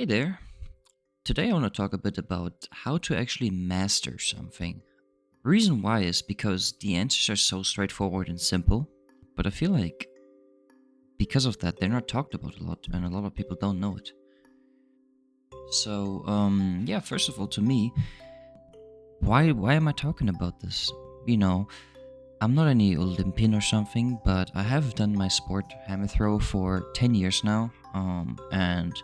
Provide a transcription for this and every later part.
Hey there. Today I want to talk a bit about how to actually master something. Reason why is because the answers are so straightforward and simple, but I feel like because of that they're not talked about a lot and a lot of people don't know it. So first of all to me, why am I talking about this? You know, I'm not any Olympian or something, but I have done my sport hammer throw for 10 years now. And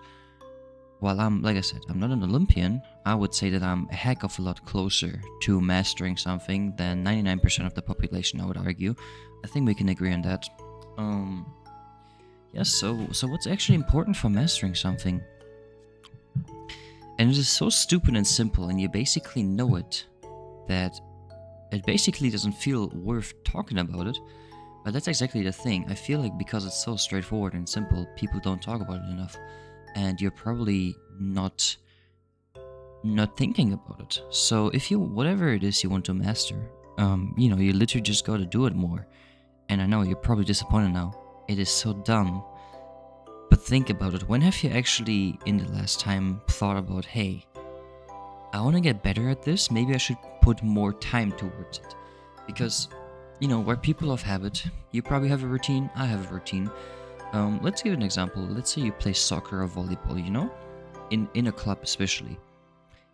while I'm, like I said, I'm not an Olympian, I would say that I'm a heck of a lot closer to mastering something than 99% of the population, I would argue. I think we can agree on that. Um, yes, so what's actually important for mastering something? And it is so stupid and simple, and you basically know it, that it basically doesn't feel worth talking about it. But that's exactly the thing. I feel like because it's so straightforward and simple, people don't talk about it enough. And you're probably not thinking about it. So if you whatever it is you want to master, you literally just got to do it more. And I know you're probably disappointed now. It is so dumb. But think about it. When have you actually, in the last time, thought about, hey, I want to get better at this. Maybe I should put more time towards it. Because, where people of habit, you probably have a routine. I have a routine. Let's give an example. Let's say you play soccer or volleyball. In a club especially.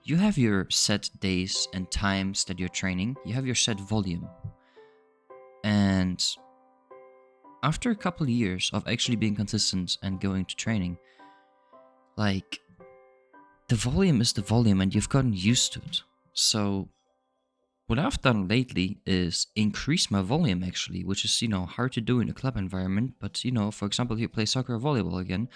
You have your set days and times that you're training, you have your set volume. And after a couple of years of actually being consistent and going to training, like the volume is the volume and you've gotten used to it. So what I've done lately is increase my volume actually, which is, hard to do in a club environment. But, for example, if you play soccer or volleyball again,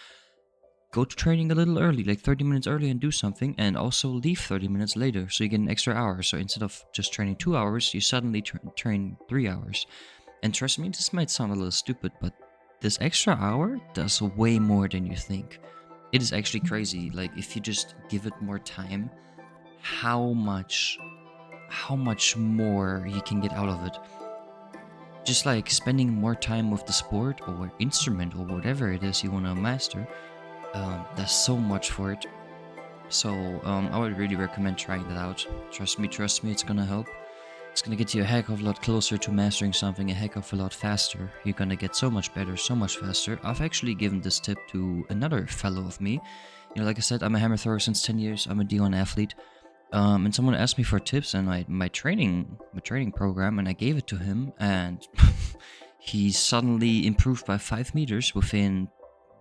go to training a little early, like 30 minutes early, and do something, and also leave 30 minutes later so you get an extra hour. So instead of just training 2 hours, you suddenly train 3 hours. And trust me, this might sound a little stupid, but this extra hour does way more than you think. It is actually crazy. Like if you just give it more time, how much more you can get out of it. Just like spending more time with the sport or instrument or whatever it is you want to master, there's so much for it. So I would really recommend trying that out. Trust me, it's gonna help. It's gonna get you a heck of a lot closer to mastering something a heck of a lot faster. You're gonna get so much better, so much faster. I've actually given this tip to another fellow of me. Like I said, I'm a hammer thrower since 10 years. I'm a D1 athlete. And someone asked me for tips and my training program, and I gave it to him, and he suddenly improved by 5 meters within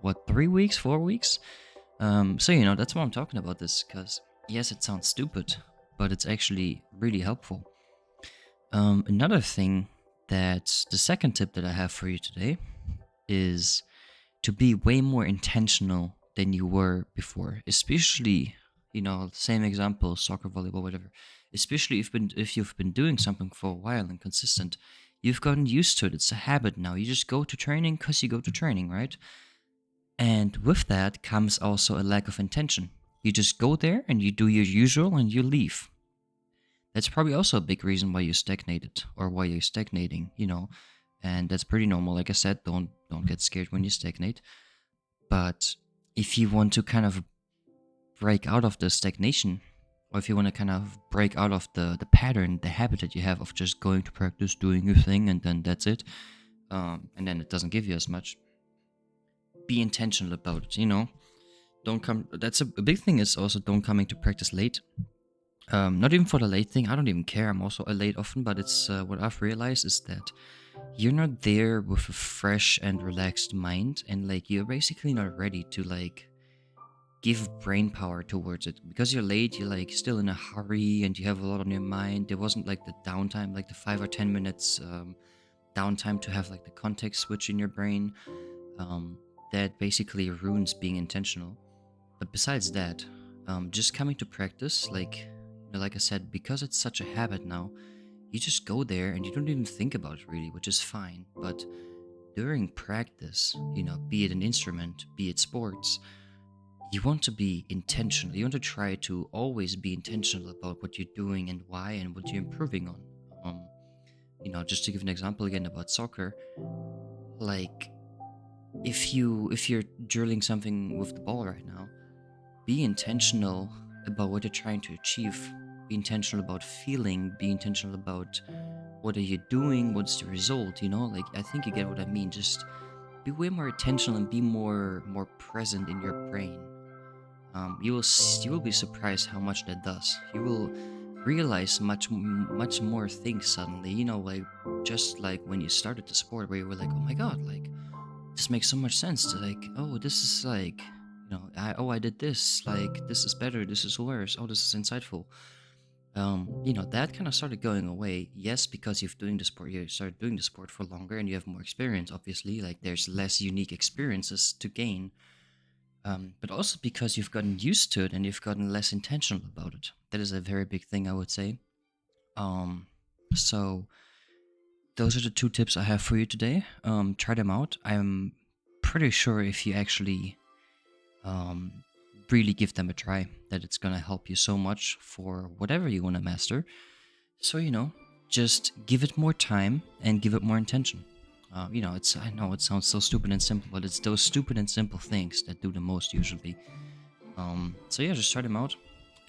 what 3 weeks, 4 weeks. So that's why I'm talking about this, because yes, it sounds stupid, but it's actually really helpful. Another thing, that the second tip that I have for you today is to be way more intentional than you were before. Especially, same example, soccer, volleyball, whatever. Especially if you've been doing something for a while and consistent, you've gotten used to it. It's a habit now. You just go to training because you go to training, right? And with that comes also a lack of intention. You just go there and you do your usual and you leave. That's probably also a big reason why you stagnated or why you're stagnating, And that's pretty normal. Like I said, don't get scared when you stagnate. But if you want to kind of break out of the stagnation, or if you want to kind of break out of the pattern, the habit that you have of just going to practice, doing your thing, and then that's it, and then it doesn't give you as much, be intentional about it, Don't come. That's a big thing is also don't coming to practice late. Not even for the late thing. I don't even care. I'm also late often, but it's what I've realized is that you're not there with a fresh and relaxed mind, and like you're basically not ready to like give brain power towards it because you're late. You're like still in a hurry, and you have a lot on your mind. There wasn't like the downtime, like the 5 or 10 minutes downtime to have like the context switch in your brain. That basically ruins being intentional. But besides that, just coming to practice, like I said, because it's such a habit now, you just go there and you don't even think about it really, which is fine. But during practice, be it an instrument, be it sports, you want to be intentional. You want to try to always be intentional about what you're doing and why and what you're improving on. Just to give an example again about soccer, like if you're drilling something with the ball right now, be intentional about what you're trying to achieve. Be intentional about feeling. Be intentional about what are you doing, what's the result, like I think you get what I mean. Just be way more intentional and be more present in your brain. You will be surprised how much that does. You will realize much more things suddenly, like just like when you started the sport, where you were like, oh my god, like this makes so much sense. To like, oh, this is like, I did this, like this is better, this is worse, oh, this is insightful. That kind of started going away. Yes, because you started doing the sport for longer and you have more experience, obviously, like there's less unique experiences to gain. But also because you've gotten used to it and you've gotten less intentional about it. That is a very big thing, I would say. So those are the two tips I have for you today. Try them out. I'm pretty sure if you actually um, really give them a try, that it's gonna help you so much for whatever you want to master. So just give it more time and give it more intention. I know it sounds so stupid and simple, but it's those stupid and simple things that do the most usually. So yeah, just try them out,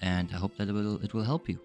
and I hope that it will help you.